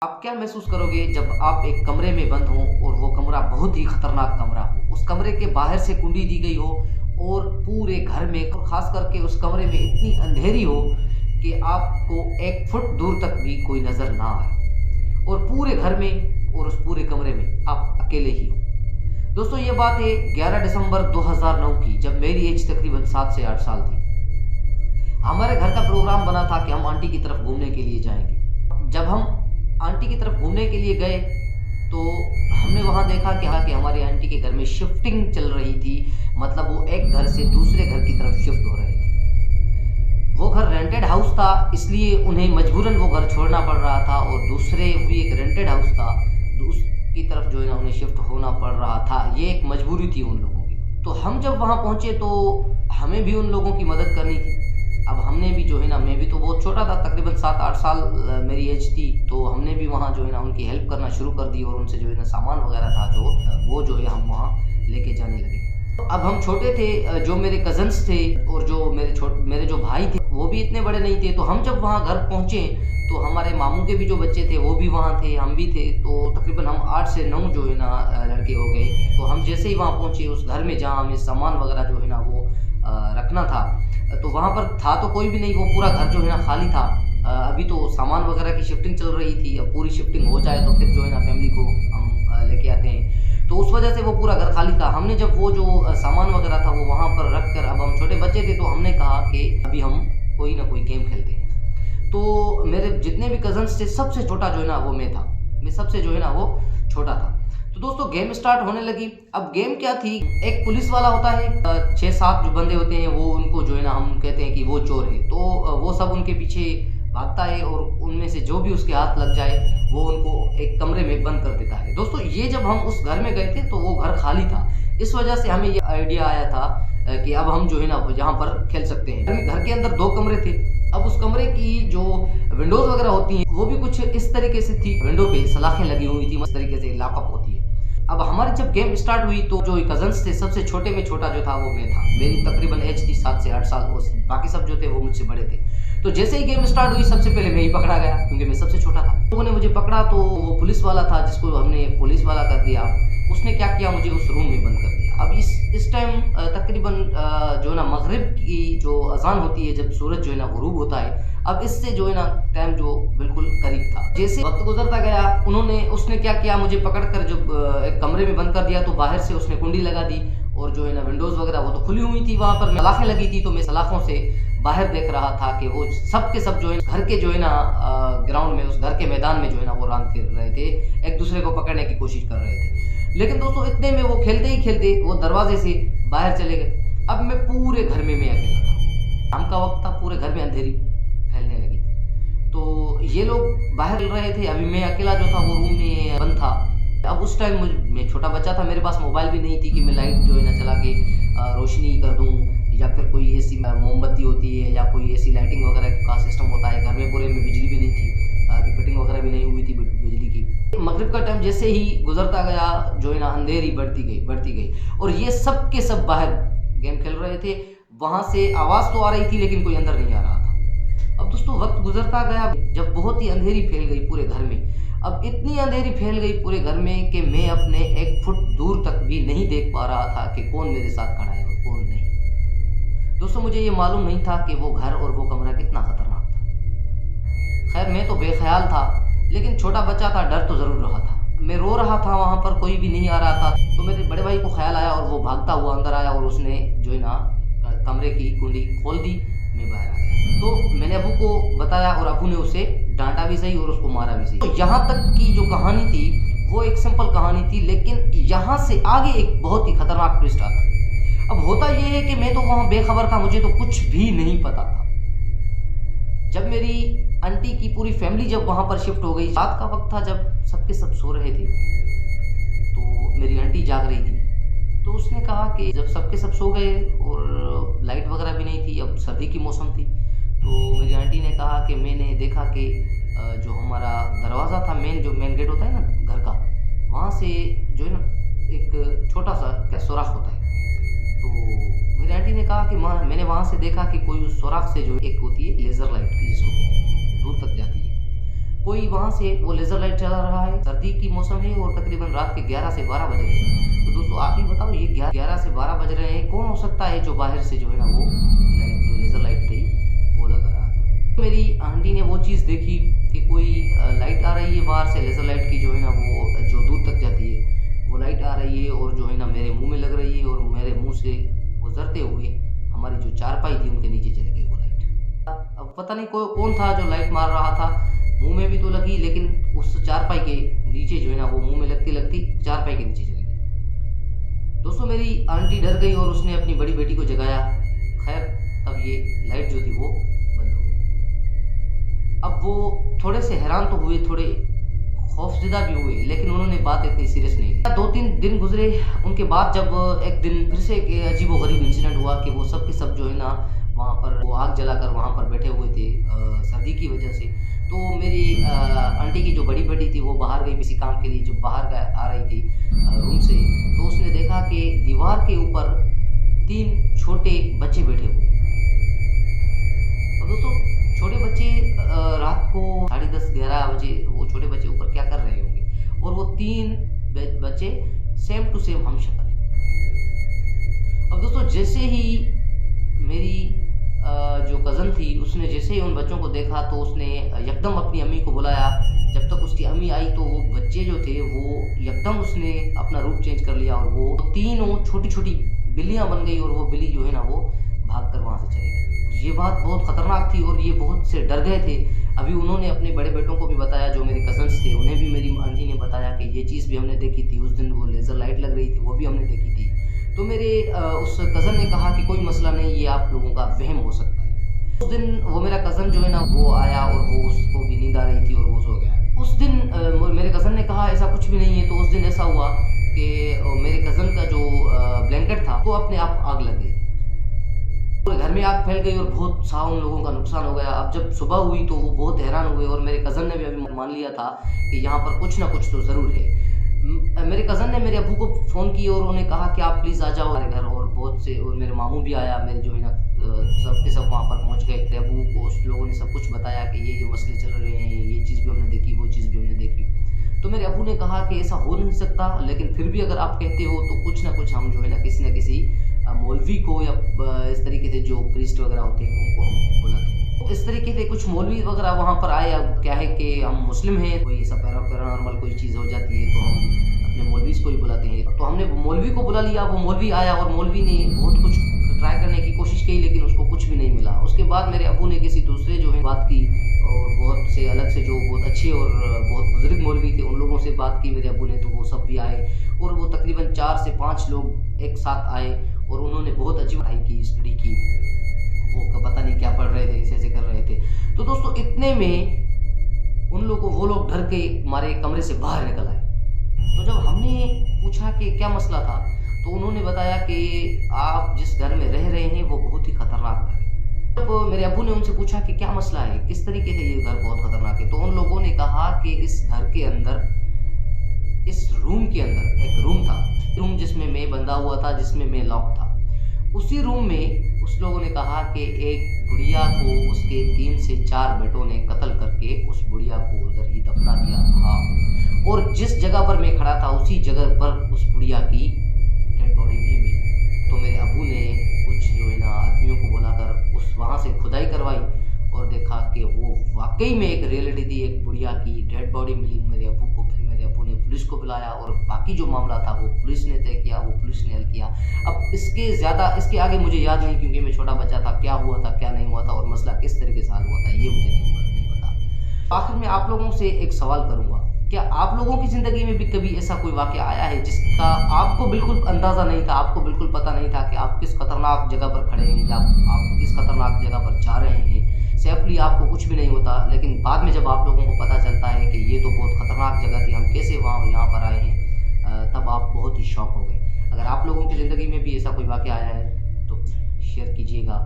आप क्या महसूस करोगे जब आप एक कमरे में बंद हो और वो कमरा बहुत ही खतरनाक कमरा हो, उस कमरे के बाहर से कुंडी दी गई हो और पूरे घर में और खास करके उस कमरे में इतनी अंधेरी हो कि आपको 1 फुट दूर तक भी कोई नज़र ना आए और पूरे घर में और उस पूरे कमरे में आप अकेले ही हो। दोस्तों, ये बात है 11 दिसंबर 2009 की, जब मेरी एज तकरीबन 7 से 8 साल थी। हमारे घर का प्रोग्राम बना था कि हम आंटी की तरफ घूमने के लिए जाएंगे। जब हम आंटी की तरफ घूमने के लिए गए तो हमने वहाँ देखा कि हमारी आंटी के घर में शिफ्टिंग चल रही थी, मतलब वो एक घर से दूसरे घर की तरफ शिफ्ट हो रहे थे। वो घर रेंटेड हाउस था, इसलिए उन्हें मजबूरन वो घर छोड़ना पड़ रहा था और दूसरे भी एक रेंटेड हाउस था, उसकी तरफ जो है ना उन्हें शिफ्ट होना पड़ रहा था। ये एक मजबूरी थी उन लोगों की। तो हम जब वहाँ पहुँचे तो हमें भी उन लोगों की मदद करनी थी। अब हमने भी जो है ना, मैं भी तो बहुत छोटा था, तकरीबन 7-8 साल मेरी एज थी, तो हमने भी वहाँ जो है ना उनकी हेल्प करना शुरू कर दी और उनसे जो है ना सामान वगैरह था वो जो है हम वहाँ लेके जाने लगे। तो अब हम छोटे थे, जो मेरे कज़न्स थे और जो मेरे जो भाई थे वो भी इतने बड़े नहीं थे। तो हम जब वहाँ घर पहुँचे तो हमारे मामू के भी जो बच्चे थे वो भी वहाँ थे, हम भी थे। तो तकरीबन हम 8 से 9 जो है ना लड़के हो गए। तो हम जैसे ही वहाँ पहुँचे उस घर में जहाँ हमें सामान वगैरह जो है ना वो रखना था, तो वहाँ पर था तो कोई भी नहीं, वो पूरा घर जो है ना खाली था। अभी तो सामान वगैरह की शिफ्टिंग चल रही थी, अब पूरी शिफ्टिंग हो जाए तो फिर जो है ना फैमिली को हम लेके आते हैं। तो उस वजह से वो पूरा घर खाली था। हमने जब वो जो सामान वगैरह था वो वहाँ पर रख कर, अब हम छोटे बच्चे थे तो हमने कहा कि अभी हम कोई ना कोई गेम खेलते हैं। तो मेरे जितने भी कज़न्स थे सबसे छोटा जो है ना वो मैं सबसे जो है ना वो छोटा था। तो दोस्तों, गेम स्टार्ट होने लगी। अब गेम क्या थी, एक पुलिस वाला होता है, 6-7 जो बंदे होते हैं वो उनको जो है ना हम कहते हैं कि वो चोर है, तो वो सब उनके पीछे भागता है और उनमें से जो भी उसके हाथ लग जाए वो उनको एक कमरे में बंद कर देता है। दोस्तों, ये जब हम उस घर में गए थे तो वो घर खाली था, इस वजह से हमें ये आइडिया आया था कि अब हम जो है ना यहाँ पर खेल सकते हैं। घर के अंदर 2 कमरे थे। अब उस कमरे की जो विंडोज वगैरह होती हैं वो भी कुछ इस तरीके से थी, विंडो पे सलाखें लगी हुई थी, इस तरीके से लॉकअप होती है। अब हमारी जब गेम स्टार्ट हुई तो जो कज़न्स थे सबसे छोटे में छोटा जो था वो मैं था। मेरी तकरीबन एज थी 7 से 8 साल, बाकी सब जो थे वो मुझसे बड़े थे। तो जैसे ही गेम स्टार्ट हुई सबसे पहले मैं ही पकड़ा गया, क्योंकि मैं सबसे छोटा था। लोगों ने मुझे पकड़ा तो वो पुलिस वाला था जिसको हमने पुलिस वाला कर दिया, उसने क्या किया, मुझे उस रूम में बंद कर दिया। अब इस टाइम तकरीबन जो ना मगरिब की जो अजान होती है, जब सूरज जो है ना गुरूब होता है, अब इससे जो है ना टाइम जो बिल्कुल करीब था। जैसे वक्त गुजरता गया उसने क्या किया, मुझे पकड़कर जो एक कमरे में बंद कर दिया। तो बाहर से उसने कुंडी लगा दी और जो है ना विंडोज़ वगैरह वो तो खुली हुई थी, वहाँ पर सलाखें लगी थी। तो मैं सलाखों से बाहर देख रहा था कि वो सब के सब जो है घर के जो है ना ग्राउंड में, उस घर के मैदान में जो है ना वो रांद खेल रहे थे, एक दूसरे को पकड़ने की कोशिश कर रहे थे। लेकिन दोस्तों, इतने में वो खेलते ही खेलते वो दरवाजे से बाहर चले गए। अब मैं पूरे घर में अकेला था, शाम का वक्त था, पूरे घर में अंधेरी फैलने लगी। तो ये लोग बाहर चल रहे थे, अभी मैं अकेला जो था वो रूम में बंद था। अब उस टाइम मैं छोटा बच्चा था, मेरे पास मोबाइल भी नहीं थी कि मैं लाइट जो है ना चला के रोशनी कर दूं, या फिर कोई ऐसी मोमबत्ती होती है या कोई ऐसी लाइटिंग वगैरह का सिस्टम होता है। घर में पूरे में बिजली भी नहीं थी, अभी फिटिंग वगैरह भी नहीं हुई थी बिजली की। मगरिब का टाइम जैसे ही गुजरता गया जो है ना अंधेरी बढ़ती गई और ये सब के सब बाहर गेम खेल रहे थे। वहाँ से आवाज़ तो आ रही थी लेकिन कोई अंदर नहीं आ रहा था। अब दोस्तों, वक्त गुजरता गया, जब बहुत ही अंधेरी फैल गई पूरे घर में। अब इतनी अंधेरी फैल गई पूरे घर में कि मैं अपने 1 फुट दूर तक भी नहीं देख पा रहा था कि कौन मेरे साथ खड़ा है और कौन नहीं। दोस्तों, मुझे ये मालूम नहीं था कि वो घर और वो कमरा कितना खतरनाक था। खैर, मैं तो बेख्याल था, लेकिन छोटा बच्चा था, डर तो ज़रूर रहा था। मैं रो रहा था, वहाँ पर कोई भी नहीं आ रहा था। तो मेरे बड़े भाई को ख्याल आया और वो भागता हुआ अंदर आया और उसने जो है ना कमरे की कुंडी खोल दी। मैं बाहर आ गया। तो मैंने अबू को बताया और अबू ने उसे डांटा भी सही और उसको मारा भी सही। तो यहाँ तक की जो कहानी थी वो एक सिंपल कहानी थी, लेकिन यहाँ से आगे एक बहुत ही खतरनाक ट्विस्ट आता। अब होता ये है कि मैं तो वहाँ बेखबर था, मुझे तो कुछ भी नहीं पता था। जब मेरी आंटी की पूरी फैमिली जब वहाँ पर शिफ्ट हो गई, रात का वक्त था, जब सबके सब सो रहे थे, तो मेरी आंटी जाग रही थी। तो उसने कहा कि जब सबके सब सो गए और लाइट वगैरह भी नहीं थी, अब सर्दी की मौसम थी, तो मेरी आंटी ने कहा कि मैंने देखा कि जो हमारा दरवाज़ा था, जो मेन गेट होता है ना घर का, वहाँ से जो है ना एक छोटा सा क्या सुराख होता है। तो मेरी आंटी ने कहा कि मैंने वहाँ से देखा कि कोई उस सुराख से जो एक होती है लेज़र लाइट की, जिसको दूर तक जाती है। कोई वहाँ से वो लेज़र लाइट चला रहा है, सर्दी की मौसम है और तकरीबन रात के 11 से 12 बज रहे हैं। तो दोस्तों आप ही बताओ, ये 11 से 12 बज रहे हैं, कौन हो सकता है जो बाहर से जो है ना वो लाइट, जो लेज़र लाइट थी वो लगा रहा था। मेरी आंटी ने वो चीज़ देखी कि कोई लाइट आ रही है बाहर से, लेज़र लाइट की जो है ना वो जो दूर तक जाती है वो लाइट आ रही है और जो है ना मेरे मुँह में लग रही है और मेरे मुँह से गुजरते हुए हमारी जो चारपाई थी उनके नीचे चली गई वो लाइट। अब पता नहीं कौन था जो लाइट मार रहा था, मुंह में भी तो लगी लेकिन उस चारपाई के नीचे जो है ना वो मुंह में लगती लगती चारपाई के नीचे चली गई। दोस्तों मेरी आंटी डर गई और उसने अपनी बड़ी बेटी को जगाया। खैर तब ये लाइट जो थी वो बंद हो गई। अब वो थोड़े से हैरान तो हुए, थोड़े खौफजदा भी हुए, लेकिन उन्होंने बात इतनी सीरियस नहीं ली। 2-3 दिन गुजरे, उनके बाद जब एक दिन फिर से एक अजीबोगरीब इंसिडेंट हुआ कि वो सब के सब जो है ना वहाँ पर वो आग जलाकर वहाँ पर बैठे हुए थे सर्दी की वजह से। तो मेरी आंटी की जो बड़ी बेटी थी वो बाहर गई किसी काम के लिए, जब बाहर आ रही थी रूम से, तो उसने देखा कि दीवार के ऊपर 3 छोटे बच्चे बैठे हुए। और दोस्तों छोटे बच्चे रात को 10:30-11 बजे वो छोटे बच्चे ऊपर क्या कर रहे होंगे, और वो 3 बच्चे सेम टू सेम हम शक्ल। अब दोस्तों जैसे ही मेरी जो कज़न थी उसने जैसे ही उन बच्चों को देखा तो उसने यकदम अपनी अम्मी को बुलाया। जब तक उसकी अम्मी आई तो वो बच्चे जो थे वो यकदम उसने अपना रूप चेंज कर लिया और वो तीनों छोटी छोटी बिल्लियां बन गई और वो बिल्ली जो है ना वो भाग कर वहाँ से चली गई। ये बात बहुत ख़तरनाक थी और ये बहुत से डर गए थे। अभी उन्होंने अपने बड़े बेटों को भी बताया, जो मेरे कज़न्स थे उन्हें भी मेरी आंटी ने बताया कि ये चीज़ भी हमने देखी थी, उस दिन वो लेज़र लाइट लग रही थी वो भी हमने देखी थी। तो मेरे उस कज़न ने कहा कि कोई मसला नहीं, ये आप लोगों का वहम हो सकता है। उस दिन वो मेरा कज़न जो है ना वो आया और वो उसको भी नींद आ रही थी और वो सो गया। उस दिन मेरे कज़न ने कहा ऐसा कुछ भी नहीं है। तो उस दिन ऐसा हुआ कि मेरे कज़न का जो ब्लैंकेट था वो अपने आप आग लग गई, पूरे घर में आग फैल गई और बहुत सा उन लोगों का नुकसान हो गया। अब जब सुबह हुई तो वो बहुत हैरान हुए और मेरे कज़न ने भी अभी मान लिया था कि यहाँ पर कुछ ना कुछ तो ज़रूर है। मेरे कज़न ने मेरे अब्बू को फ़ोन किया और उन्होंने कहा कि आप प्लीज़ आ जाओ हमारे घर, और बहुत से और मेरे मामू भी आया, मेरे जो है ना सब के सब वहाँ पर पहुँच गए थे। अब्बू को उस लोगों ने सब कुछ बताया कि ये मसले चल रहे हैं, ये चीज़ भी हमने देखी, वो चीज़ भी हमने देखी। तो मेरे अब्बू ने कहा कि ऐसा हो नहीं सकता, लेकिन फिर भी अगर आप कहते हो तो कुछ ना कुछ हम जो है ना किसी मौलवी को या इस तरीके से जो प्रीस्ट वगैरह होते हैं उनको हम बुलाते हैं। इस तरीके से कुछ मौलवी वगैरह वहाँ पर आए। अब क्या है कि हम मुस्लिम हैं, कोई ऐसा पैरानॉर्मल कोई चीज़ हो जाती है तो हम अपने मौलवी को ही बुलाते हैं। तो हमने मौलवी को बुला लिया, वो मौलवी आया और मौलवी ने बहुत कुछ ट्राई करने की कोशिश की लेकिन उसको कुछ भी नहीं मिला। उसके बाद मेरे अब्बू ने किसी दूसरे जो है बात की और बहुत से अलग से जो बहुत अच्छे और बहुत बुजुर्ग मौलवी थे उन लोगों से बात की मेरे अब्बू ने, तो वो सब भी आए और वो तकरीबन 4 से 5 लोग एक साथ आए और उन्होंने बहुत अच्छी पढ़ाई की, स्टडी की, वो पता नहीं क्या पढ़ रहे थे, ऐसे कर रहे थे। तो दोस्तों इतने में वो लोग डर के हमारे कमरे से बाहर निकल आए। तो जब हमने पूछा कि क्या मसला था तो उन्होंने बताया कि आप जिस घर में रह रहे हैं वो बहुत ही खतरनाक घर है। जब मेरे अब्बू ने उनसे पूछा कि क्या मसला है, किस तरीके से ये घर बहुत खतरनाक है, तो उन लोगों ने कहा कि इस घर के अंदर, इस रूम के अंदर एक रूम था, रूम जिसमें मैं बंधा हुआ था, जिसमें मैं लॉक था। उसी रूम में उस लोगों ने कहा कि एक बुढ़िया को उसके 3 से 4 बेटों ने कत्ल करके उस बुढ़िया को उधर ही दफना दिया था और जिस जगह पर मैं खड़ा था उसी जगह पर उस बुढ़िया की डेड बॉडी भी मिली। तो मेरे अब्बू ने कुछ जो है ना आदमियों को बुलाकर उस वहाँ से खुदाई करवाई और देखा कि वो वाकई में एक रियलिटी थी, एक बुढ़िया की डेड बॉडी मिली मेरे अब्बू को। फिर मेरे अब्बू ने पुलिस को बुलाया और बाकी जो मामला था वो पुलिस ने तय किया, वो पुलिस ने हल किया। अब इसके आगे मुझे याद नहीं क्योंकि मैं छोटा बच्चा था, क्या हुआ था क्या नहीं हुआ था और मसला किस तरीके से हल हुआ था ये मुझे नहीं पता। आखिर में आप लोगों से एक सवाल करूँगा, क्या आप लोगों की ज़िंदगी में भी कभी ऐसा कोई वाक़या आया है जिसका आपको बिल्कुल अंदाज़ा नहीं था, आपको बिल्कुल पता नहीं था कि आप किस खतरनाक जगह पर खड़े हैं या आप किस खतरनाक जगह पर जा रहे हैं, सेफली आपको कुछ भी नहीं होता, लेकिन बाद में जब आप लोगों को पता चलता है कि ये तो बहुत खतरनाक जगह थी, हम कैसे यहाँ पर आए हैं, तब आप बहुत ही शॉक हो गए। अगर आप लोगों की ज़िंदगी में भी ऐसा कोई वाक़या आया है तो शेयर कीजिएगा।